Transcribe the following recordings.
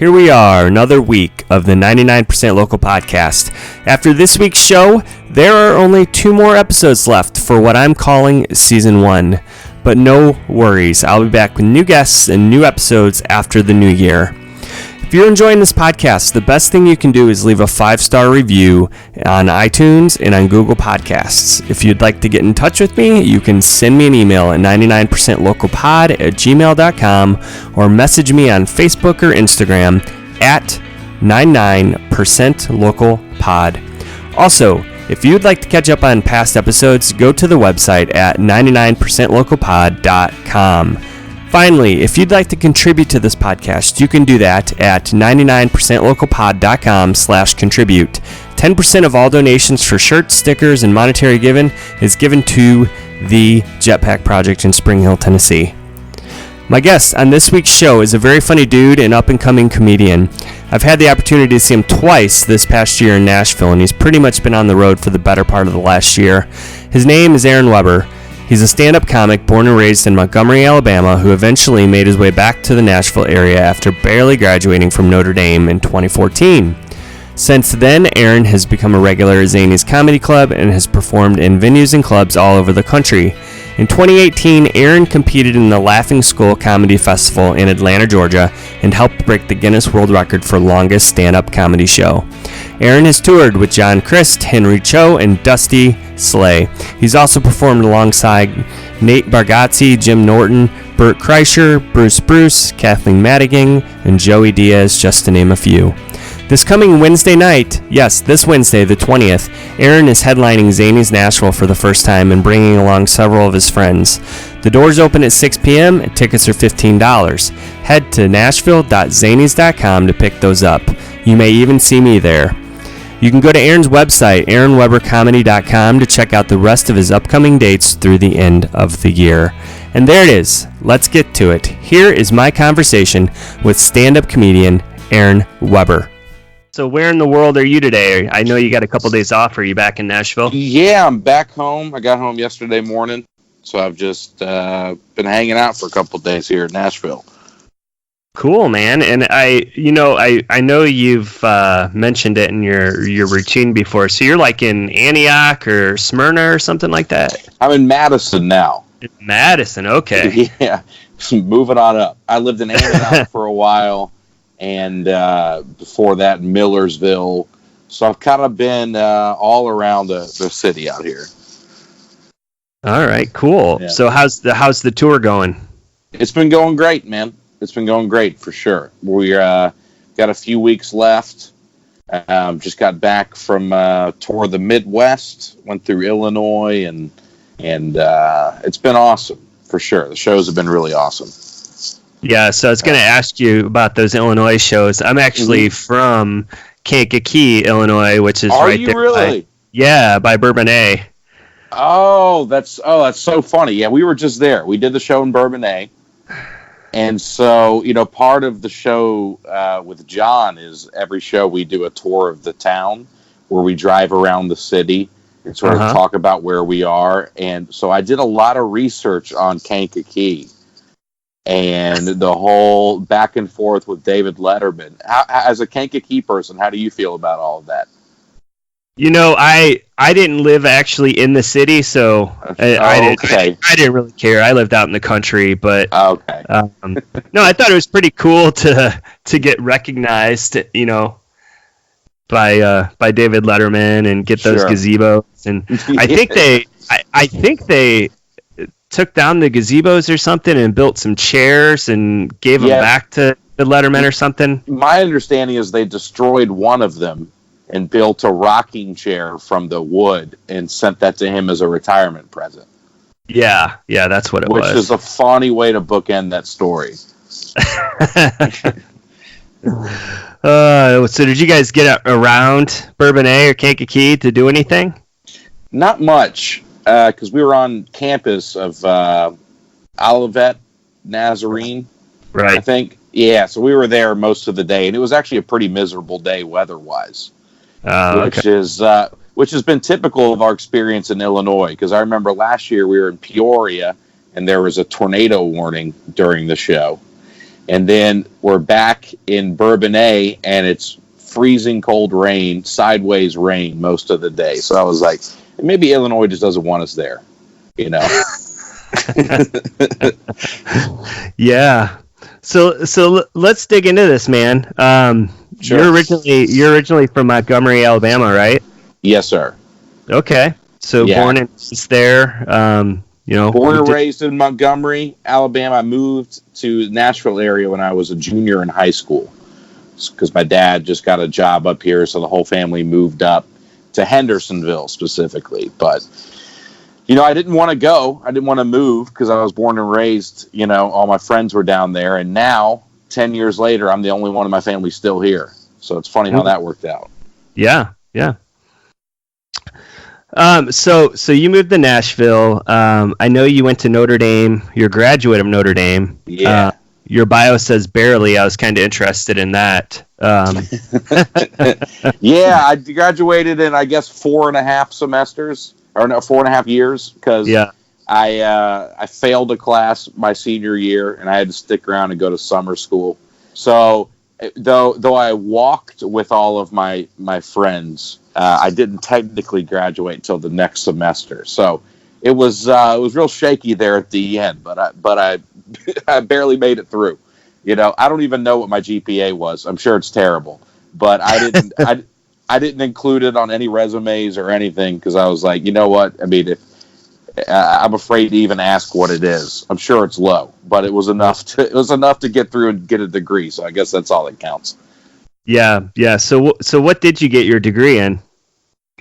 Here we are, another week of the 99% Local podcast. After this week's show, there are only 2 more episodes left for what I'm calling Season 1. But no worries, I'll be back with new guests and new episodes after the new year. If you're enjoying this podcast, the best thing you can do is leave a 5-star review on iTunes and on Google Podcasts. If you'd like to get in touch with me, you can send me an email at 99percentlocalpod@gmail.com or message me on Facebook or Instagram at 99percentlocalpod. Also, if you'd like to catch up on past episodes, go to the website at 99percentlocalpod.com. Finally, if you'd like to contribute to this podcast, you can do that at 99percentlocalpod.com/contribute. 10% of all donations for shirts, stickers, and monetary given is given to the Jetpack Project in Spring Hill, Tennessee. My guest on this week's show is a very funny dude and up-and-coming comedian. I've had the opportunity to see him twice this past year in Nashville, and he's pretty much been on the road for the better part of the last year. His name is Aaron Weber. He's a stand-up comic born and raised in Montgomery, Alabama, who eventually made his way back to the Nashville area after barely graduating from Notre Dame in 2014. Since then, Aaron has become a regular at Zanies Comedy Club and has performed in venues and clubs all over the country. In 2018, Aaron competed in the Laughing Skull Comedy Festival in Atlanta, Georgia, and helped break the Guinness World Record for longest stand-up comedy show. Aaron has toured with John Crist, Henry Cho, and Dusty Slay. He's also performed alongside Nate Bargatze, Jim Norton, Bert Kreischer, Bruce, Kathleen Madigan, and Joey Diaz, just to name a few. This coming Wednesday night, yes, this Wednesday, the 20th, Aaron is headlining Zanies Nashville for the first time and bringing along several of his friends. The doors open at 6 p.m. and tickets are $15. Head to nashville.zanies.com to pick those up. You may even see me there. You can go to Aaron's website, aaronwebercomedy.com, to check out the rest of his upcoming dates through the end of the year. And there it is. Let's get to it. Here is my conversation with stand-up comedian Aaron Weber. So where in the world are you today? I know you got a couple days off. Are you back in Nashville? Yeah, I'm back home. I got home yesterday morning, so I've just been hanging out for a couple days here in Nashville. Cool, man. And I know you've mentioned it in your routine before. So you're like in Antioch or Smyrna or something like that? I'm in Madison now. Madison, okay. Yeah, moving on up. I lived in Antioch for a while. And before that, Millersville. So I've kind of been all around the city out here. All right, cool. Yeah. So how's the tour going? It's been going great, man. It's been going great for sure. We got a few weeks left. Just got back from tour of the Midwest. Went through Illinois, and it's been awesome for sure. The shows have been really awesome. Yeah, so I was going to ask you about those Illinois shows. I'm actually from Kankakee, Illinois, which is right there. Are you really? By Bourbonnais. Oh, that's so funny. Yeah, we were just there. We did the show in Bourbonnais. And so, part of the show with John is every show we do a tour of the town where we drive around the city and sort of talk about where we are. And so I did a lot of research on Kankakee. And the whole back and forth with David Letterman. As a Kankakee person, how do you feel about all of that? I didn't live actually in the city, so I didn't really care. I lived out in the country, but no, I thought it was pretty cool to get recognized, by David Letterman and get those gazebos. And I think they took down the gazebos or something and built some chairs and gave them back to the Letterman or something. My understanding is they destroyed one of them and built a rocking chair from the wood and sent that to him as a retirement present. Yeah, that's what it was. Which is a funny way to bookend that story. So did you guys get around Bourbonnais or Kankakee to do anything? Not much. Because we were on campus of Olivet Nazarene, right? I think. Yeah, so we were there most of the day, and it was actually a pretty miserable day weather-wise, which has been typical of our experience in Illinois. Because I remember last year we were in Peoria, and there was a tornado warning during the show, And then we're back in Bourbonnais, and it's freezing cold rain, sideways rain most of the day. So I was like, maybe Illinois just doesn't want us there, you know? Yeah. So let's dig into this, man. Sure. You're originally from Montgomery, Alabama, right? Yes, sir. Okay. So born and raised there. Born and raised in Montgomery, Alabama. I moved to the Nashville area when I was a junior in high school because my dad just got a job up here, so the whole family moved up to Hendersonville specifically. But I didn't want to go. I didn't want to move because I was born and raised. All my friends were down there, and now 10 years later, I'm the only one of my family still here. So it's funny how that worked out. Yeah. So you moved to Nashville. I know you went to Notre Dame. You're a graduate of Notre Dame. Yeah. Your bio says barely. I was kind of interested in that. Yeah, I graduated in, I guess, 4.5 semesters, or no, 4.5 years, because I failed a class my senior year, and I had to stick around and go to summer school. So though I walked with all of my friends, I didn't technically graduate until the next semester. So it was real shaky there at the end, but I I barely made it through. I don't even know what my GPA was. I'm sure it's terrible, but I didn't I didn't include it on any resumes or anything because I was like, you know what? I mean, I'm afraid to even ask what it is. I'm sure it's low, but it was enough to get through and get a degree. So I guess that's all that counts. Yeah. So what did you get your degree in?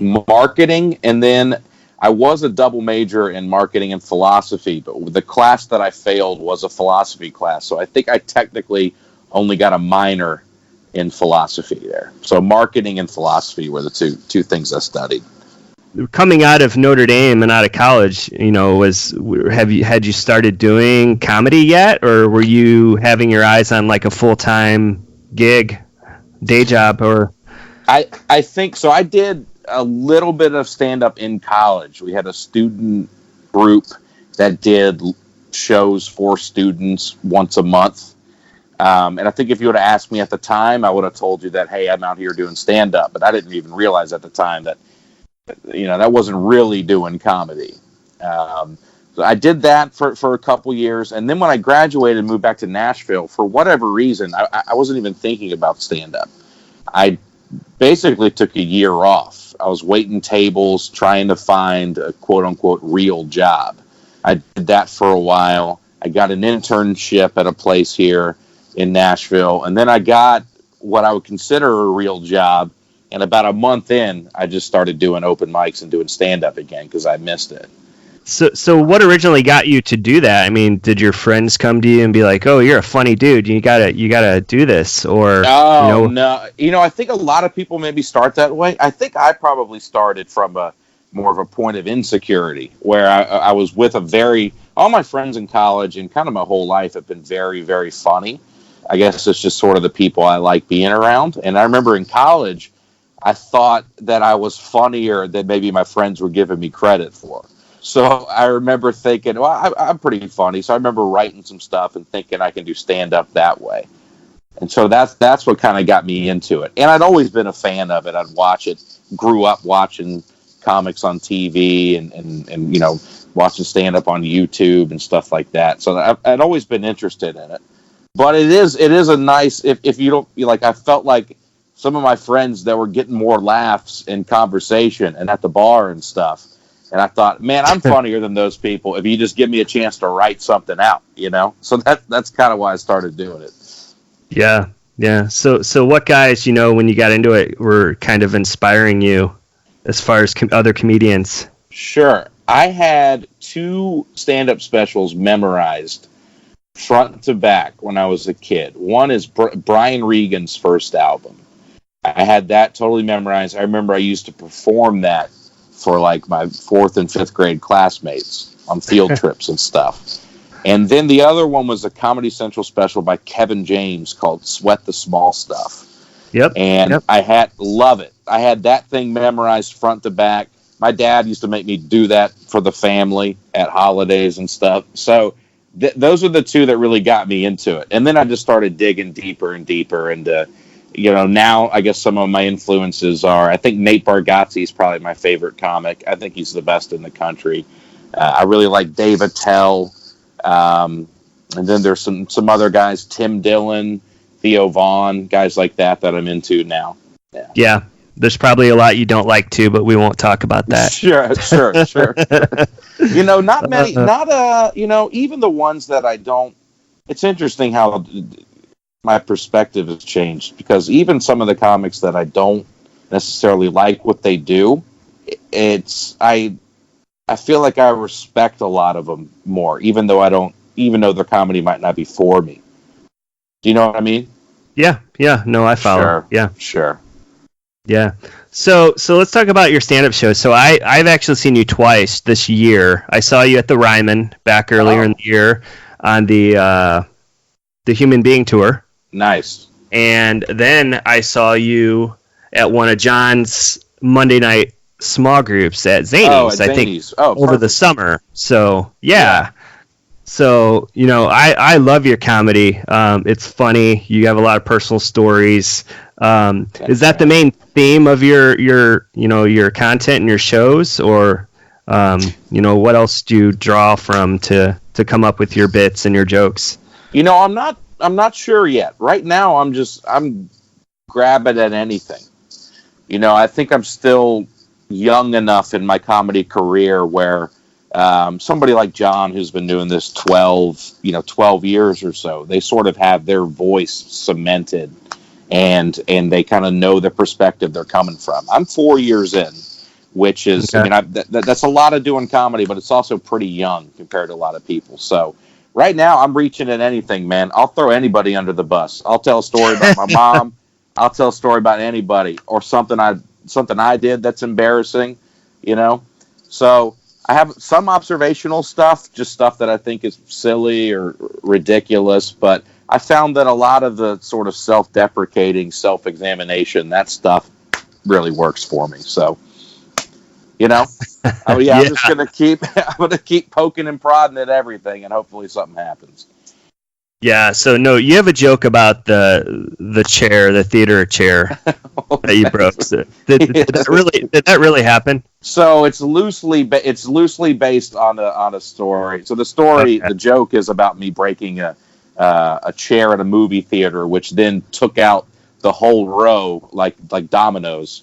Marketing, and then I was a double major in marketing and philosophy, but the class that I failed was a philosophy class. So I think I technically only got a minor in philosophy there. So marketing and philosophy were the two things I studied. Coming out of Notre Dame and out of college, had you started doing comedy yet, or were you having your eyes on like a full-time gig, day job, or? I think so. I did a little bit of stand-up in college. We had a student group that did shows for students once a month. And I think if you would have asked me at the time, I would have told you that, hey, I'm out here doing stand-up. But I didn't even realize at the time that, that wasn't really doing comedy. So I did that for a couple years. And then when I graduated and moved back to Nashville, for whatever reason, I wasn't even thinking about stand-up. I basically took a year off. I was waiting tables, trying to find a quote-unquote real job. I did that for a while. I got an internship at a place here in Nashville, and then I got what I would consider a real job, and about a month in, I just started doing open mics and doing stand-up again because I missed it. So what originally got you to do that? I mean, did your friends come to you and be like, "Oh, you're a funny dude. You gotta do this," or? No. I think a lot of people maybe start that way. I think I probably started from more of a point of insecurity, where I was with all my friends in college and kind of my whole life have been very, very funny. I guess it's just sort of the people I like being around. And I remember in college, I thought that I was funnier than maybe my friends were giving me credit for. So I remember thinking, well, I'm pretty funny. So I remember writing some stuff and thinking I can do stand-up that way. And so that's what kind of got me into it. And I'd always been a fan of it. I'd watch it, grew up watching comics on TV and watching stand-up on YouTube and stuff like that. So I'd always been interested in it. But it is a nice, if you don't, like, I felt like some of my friends that were getting more laughs in conversation and at the bar and stuff. And I thought, man, I'm funnier than those people if you just give me a chance to write something out, So that's kind of why I started doing it. Yeah. So what guys, when you got into it, were kind of inspiring you as far as other comedians? Sure. I had 2 stand-up specials memorized front to back when I was a kid. One is Brian Regan's first album. I had that totally memorized. I remember I used to perform that for like my 4th and 5th grade classmates on field trips and stuff. And then the other one was a Comedy Central special by Kevin James called Sweat the Small Stuff. Yep. And I love it. I had that thing memorized front to back. My dad used to make me do that for the family at holidays and stuff. So those are the two that really got me into it. And then I just started digging deeper and deeper. And, now I guess some of my influences are, I think Nate Bargatze is probably my favorite comic. I think he's the best in the country. I really like Dave Attell. And then there's some other guys, Tim Dillon, Theo Vaughn, guys like that I'm into now. Yeah. There's probably a lot you don't like too, but we won't talk about that. Sure. Not many, even the ones that I don't, it's interesting how my perspective has changed, because even some of the comics that I don't necessarily like what they do, I feel like I respect a lot of them more, even though their comedy might not be for me. Do you know what I mean? Yeah. No, I follow. Sure. Yeah. Sure. Yeah. So let's talk about your stand-up shows. So I've actually seen you twice this year. I saw you at the Ryman back earlier in the year on the Human Being Tour. Nice. And then I saw you at one of John's Monday night small groups at Zanies, I think, over the summer. So, yeah. So, I love your comedy. It's funny. You have a lot of personal stories. Is that the main theme of your content and your shows, or, what else do you draw from to come up with your bits and your jokes? I'm not sure yet. Right now, I'm grabbing at anything. I think I'm still young enough in my comedy career where somebody like John, who's been doing this 12 years or so, they sort of have their voice cemented, and they kind of know the perspective they're coming from. I'm 4 years in, which is, that's a lot of doing comedy, but it's also pretty young compared to a lot of people. So right now I'm reaching at anything, man. I'll throw anybody under the bus. I'll tell a story about my mom. I'll tell a story about anybody, or something I did that's embarrassing, So I have some observational stuff, just stuff that I think is silly or ridiculous, but I found that a lot of the sort of self-deprecating, self-examination, that stuff really works for me. So, I'm just gonna keep poking and prodding at everything, and hopefully something happens. Yeah. So no, you have a joke about the chair, the theater chair that you broke. So, did that really happen? So it's loosely based on a story. So the story, The joke is about me breaking a chair at a movie theater, which then took out the whole row like dominoes.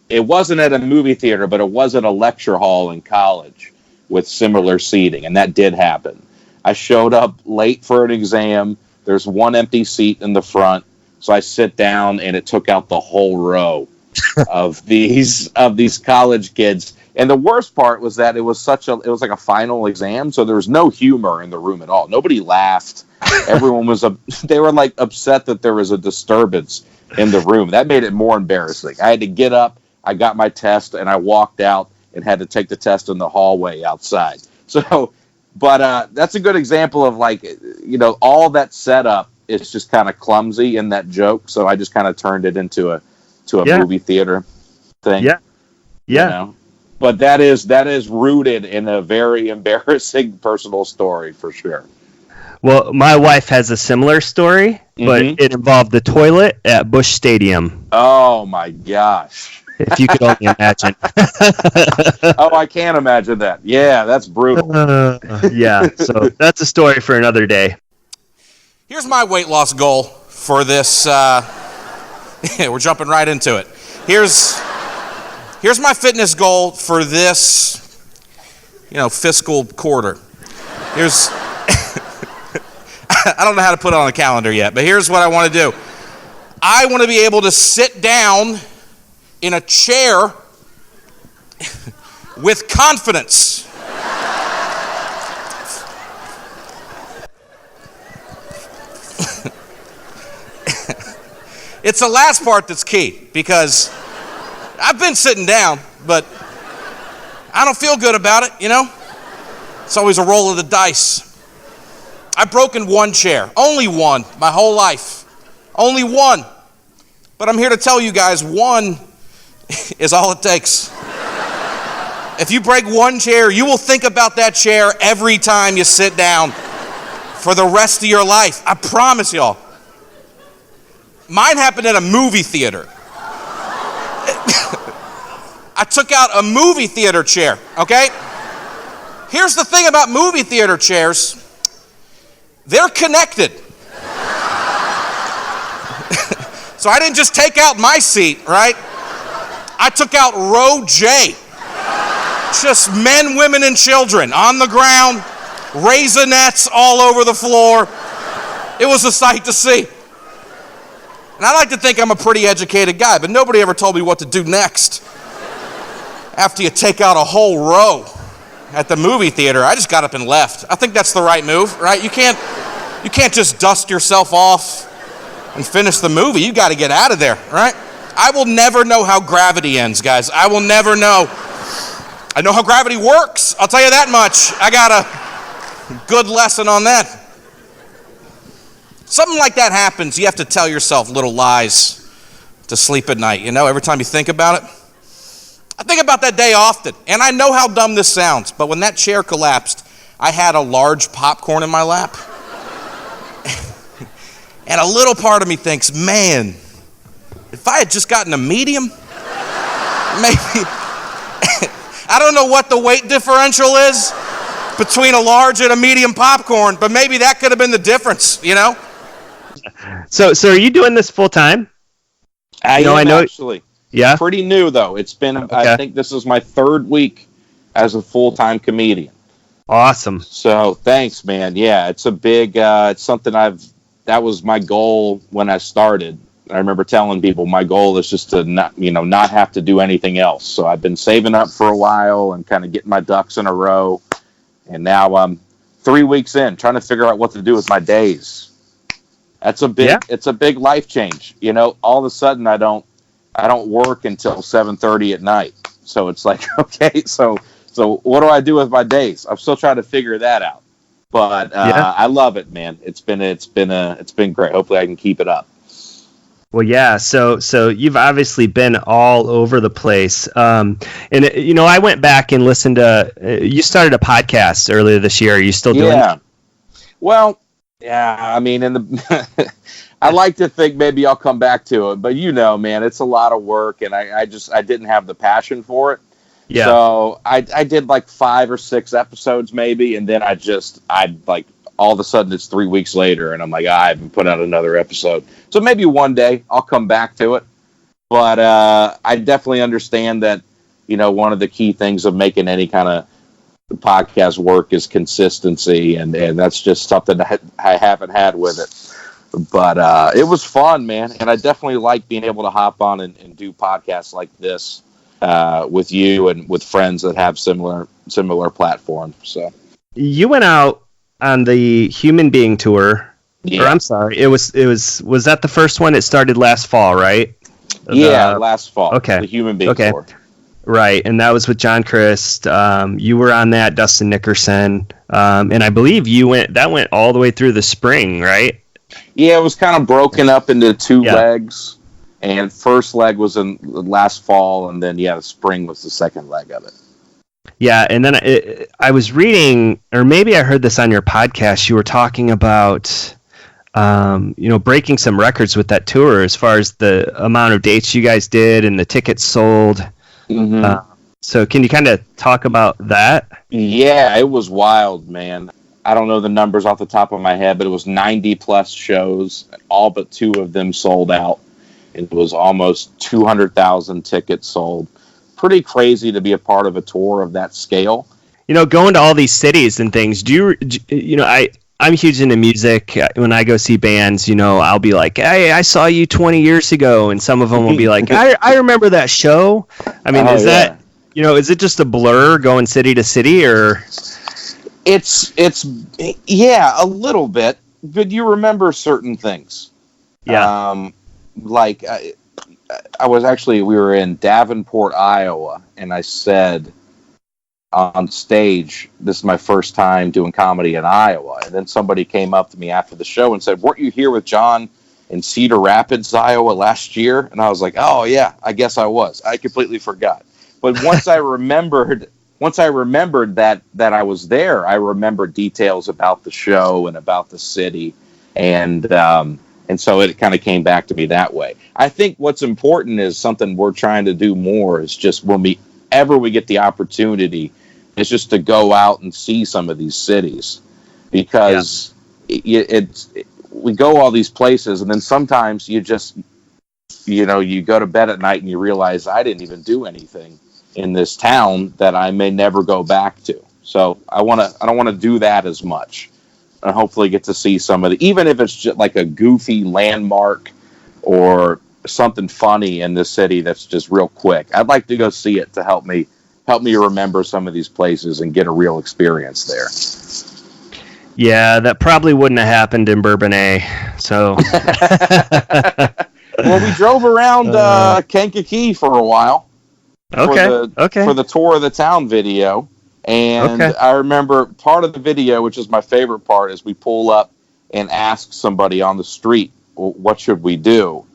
It wasn't at a movie theater, but it was at a lecture hall in college with similar seating, and that did happen. I showed up late for an exam. There's one empty seat in the front, so I sit down, and it took out the whole row of these college kids. And the worst part was that it was like a final exam, so there was no humor in the room at all. Nobody laughed. Everyone was they were like upset that there was a disturbance in the room. That made it more embarrassing. I had to get up. I got my test, and I walked out and had to take the test in the hallway outside. So. But that's a good example of all that setup is just kind of clumsy in that joke. So I just kind of turned it into a movie theater thing. Yeah. But that is rooted in a very embarrassing personal story for sure. Well, my wife has a similar story, but it involved the toilet at Busch Stadium. Oh my gosh. If you could only imagine. Oh, I can't imagine that. Yeah, that's brutal. Yeah, so that's a story for another day. Here's my weight loss goal for this. We're jumping right into it. Here's my fitness goal for this, fiscal quarter. Here's. I don't know how to put it on a calendar yet, but here's what I want to do. I want to be able to sit down in a chair with confidence. It's the last part that's key, because I've been sitting down, but I don't feel good about it, It's always a roll of the dice. I've broken one chair, only one, my whole life. Only one. But I'm here to tell you guys, one is all it takes. If you break one chair, you will think about that chair every time you sit down for the rest of your life. I promise y'all. Mine happened at a movie theater. I took out a movie theater chair, okay? Here's the thing about movie theater chairs. They're connected. So I didn't just take out my seat, right? I took out row J. Just men, women, and children on the ground, raisinets all over the floor. It was a sight to see. And I like to think I'm a pretty educated guy, but nobody ever told me what to do next. After you take out a whole row at the movie theater, I just got up and left. I think that's the right move, right? You can't just dust yourself off and finish the movie. You got to get out of there, right? I will never know how gravity ends, guys. I will never know. I know how gravity works. I'll tell you that much. I got a good lesson on that. Something like that happens, you have to tell yourself little lies to sleep at night, you know, every time you think about it. I think about that day often, and I know how dumb this sounds, but when that chair collapsed, I had a large popcorn in my lap. And a little part of me thinks, man, if I had just gotten a medium, maybe, I don't know what the weight differential is between a large and a medium popcorn, but maybe that could have been the difference, you know? So are you doing this full time? I know actually. Yeah. Pretty new though. It's been okay. I think this is my third week as a full-time comedian. Awesome. So thanks, man. Yeah, it's a big. It's something that was my goal when I started. I remember telling people my goal is just to not have to do anything else. So I've been saving up for a while and kind of getting my ducks in a row, and now I'm 3 weeks in, trying to figure out what to do with my days. That's a big. Yeah. It's a big life change. You know, all of a sudden I don't work until 7:30 at night. So it's like, okay, so what do I do with my days? I'm still trying to figure that out. But I love it, man. It's been great. Hopefully I can keep it up. Well, yeah. So you've obviously been all over the place. And I went back and listened to. You started a podcast earlier this year. Are you still doing it? Yeah. Well, yeah. I mean, I like to think maybe I'll come back to it, but man, it's a lot of work, and I didn't have the passion for it. Yeah. So I did like 5 or 6 episodes maybe, and then I like all of a sudden it's 3 weeks later, and I'm like, I haven't put out another episode. So maybe one day I'll come back to it. But I definitely understand that, one of the key things of making any kind of podcast work is consistency, and that's just something that I haven't had with it. But it was fun, man, and I definitely like being able to hop on and do podcasts like this with you and with friends that have similar platforms. So you went out on the Human Being tour. Yeah. Or I'm sorry, was that the first one? It started last fall, right? Last fall. Okay, the Human Being tour. Right, and that was with John Crist. You were on that, Dustin Nickerson, and I believe that went all the way through the spring, right? Yeah, it was kind of broken up into 2 legs, and first leg was in last fall, and then the spring was the second leg of it. Yeah, and then I was reading, or maybe I heard this on your podcast. You were talking about, breaking some records with that tour as far as the amount of dates you guys did and the tickets sold. Mm-hmm. So can you kind of talk about that? Yeah, it was wild, man. I don't know the numbers off the top of my head, but it was 90 plus shows. All but 2 of them sold out. It was almost 200,000 tickets sold. Pretty crazy to be a part of a tour of that scale. Going to all these cities and things. I'm huge into music. When I go see bands, I'll be like, hey, I saw you 20 years ago. And some of them will be like, I remember that show. I mean, that, is it just a blur going city to city, or... It's a little bit, but you remember certain things. Yeah. Like we were in Davenport, Iowa, and I said on stage, this is my first time doing comedy in Iowa. And then somebody came up to me after the show and said, weren't you here with John in Cedar Rapids, Iowa last year? And I was like, oh yeah, I guess I was. I completely forgot. But once I remembered once I remembered that I was there, I remembered details about the show and about the city, and so it kind of came back to me that way. I think what's important is something we're trying to do more is just when we get the opportunity, is just to go out and see some of these cities, because we go all these places, and then sometimes you just, you go to bed at night and you realize I didn't even do anything in this town that I may never go back to. So I don't want to do that as much, and hopefully get to see some of even if it's just like a goofy landmark or something funny in this city that's just real quick. I'd like to go see it to help me remember some of these places and get a real experience there. Yeah, that probably wouldn't have happened in Bourbonnais. So, well, we drove around Kankakee for a while. Okay. For the tour of the town video, and I remember part of the video, which is my favorite part, is we pull up and ask somebody on the street, well, what should we do?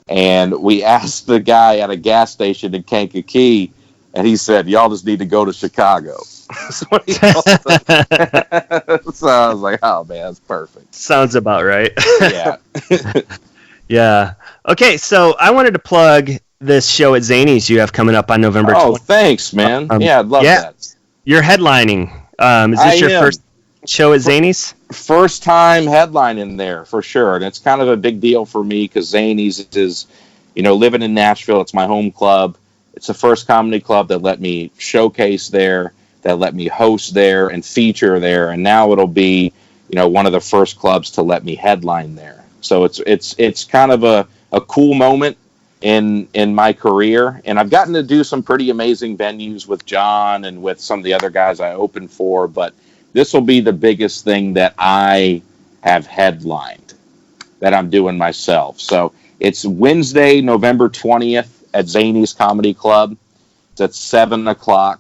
And we asked the guy at a gas station in Kankakee, and he said, y'all just need to go to Chicago. That's what he told us. So I was like, oh man, that's perfect. Sounds about right. Yeah. Yeah. Okay, so I wanted to plug this show at Zanies you have coming up on November 20th. Oh, thanks, man. Yeah, I'd love that. You're headlining. Is this your first show at Zanies? First time headlining there, for sure. And it's kind of a big deal for me because Zanies is, living in Nashville. It's my home club. It's the first comedy club that let me showcase there, that let me host there and feature there. And now it'll be, one of the first clubs to let me headline there. So it's kind of a cool moment in my career, and I've gotten to do some pretty amazing venues with John and with some of the other guys I opened for, but this will be the biggest thing that I have headlined that I'm doing myself. So it's Wednesday, November 20th at Zanies Comedy Club. It's at 7:00.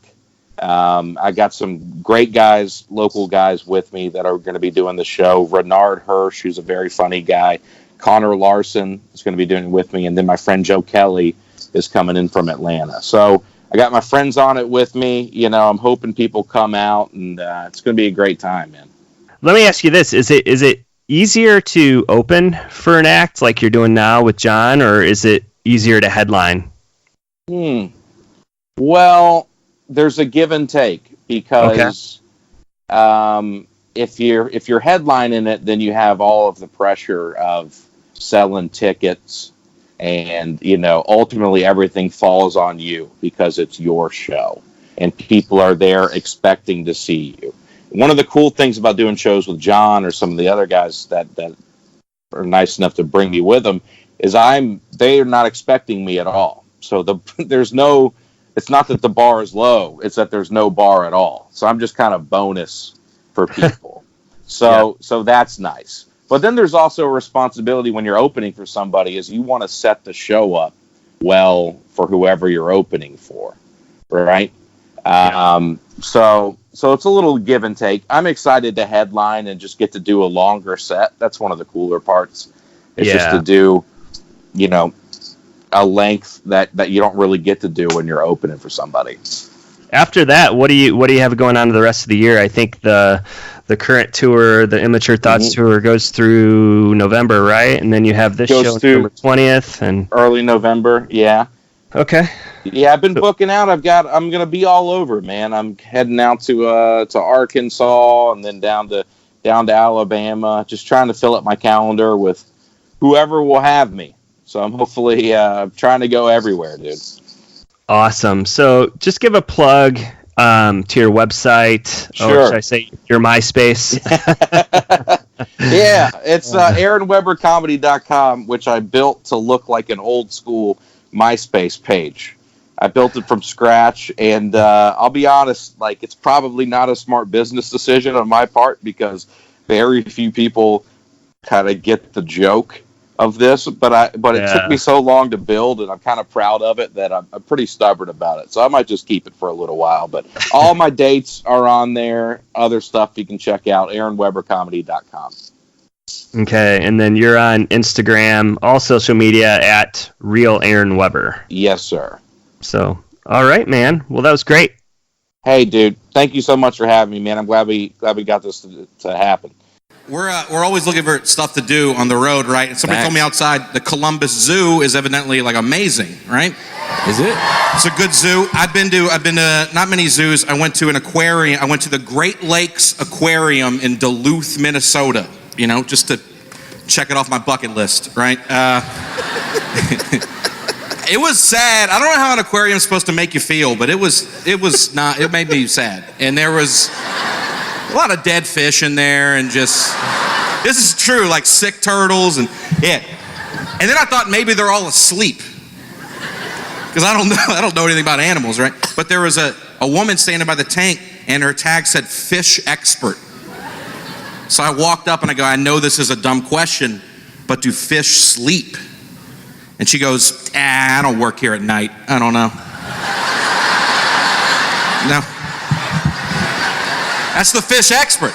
I got some great guys, local guys with me that are going to be doing the show. Renard Hirsch, who's a very funny guy. Connor Larson is going to be doing it with me. And then my friend Joe Kelly is coming in from Atlanta. So I got my friends on it with me. I'm hoping people come out, and it's going to be a great time, man. Let me ask you this. Is it easier to open for an act like you're doing now with John, or is it easier to headline? Well, there's a give and take, because if you're headlining it, then you have all of the pressure of selling tickets, and ultimately everything falls on you because it's your show and people are there expecting to see you. One of the cool things about doing shows with John or some of the other guys that are nice enough to bring me with them is they are not expecting me at all. So it's not that the bar is low, it's that there's no bar at all. So I'm just kind of bonus for people. So that's nice. But then there's also a responsibility when you're opening for somebody, is you want to set the show up well for whoever you're opening for, right? So it's a little give and take. I'm excited to headline and just get to do a longer set. That's one of the cooler parts. It's just to do, a length that you don't really get to do when you're opening for somebody. After that, what do you have going on the rest of the year? I think the current tour, the Immature Thoughts tour, goes through November, right? And then you have this show November 20th and early November. Yeah. Okay. Yeah, I've been booking out. I'm gonna be all over, man. I'm heading out to Arkansas and then down to Alabama. Just trying to fill up my calendar with whoever will have me. So I'm hopefully trying to go everywhere, dude. Awesome. So just give a plug to your website. Sure. Or should I say your MySpace? Yeah, it's AaronWeberComedy.com, which I built to look like an old school MySpace page. I built it from scratch, and I'll be honest, it's probably not a smart business decision on my part because very few people kind of get the joke of this, but it took me so long to build, and I'm kind of proud of it that I'm pretty stubborn about it. So I might just keep it for a little while. But all my dates are on there. Other stuff you can check out, AaronWeberComedy.com. Okay, and then you're on Instagram, all social media at Real Aaron Weber. Yes, sir. So, all right, man. Well, that was great. Hey, dude, thank you so much for having me, man. I'm glad we got this to happen. We're always looking for stuff to do on the road, right? And somebody told me outside the Columbus Zoo is evidently like amazing, right? Is it? It's a good zoo. I've been to not many zoos. I went to an aquarium. I went to the Great Lakes Aquarium in Duluth, Minnesota. You know, just to check it off my bucket list, right? It was sad. I don't know how an aquarium's supposed to make you feel, but it was not. It made me sad, and there was a lot of dead fish in there, and just, this is true, like sick turtles, and yeah. And then I thought maybe they're all asleep, because I don't know anything about animals, right? But there was a woman standing by the tank, and her tag said fish expert. So I walked up and I go, I know this is a dumb question, but do fish sleep? And she goes, I don't work here at night. I don't know. No. That's the fish expert.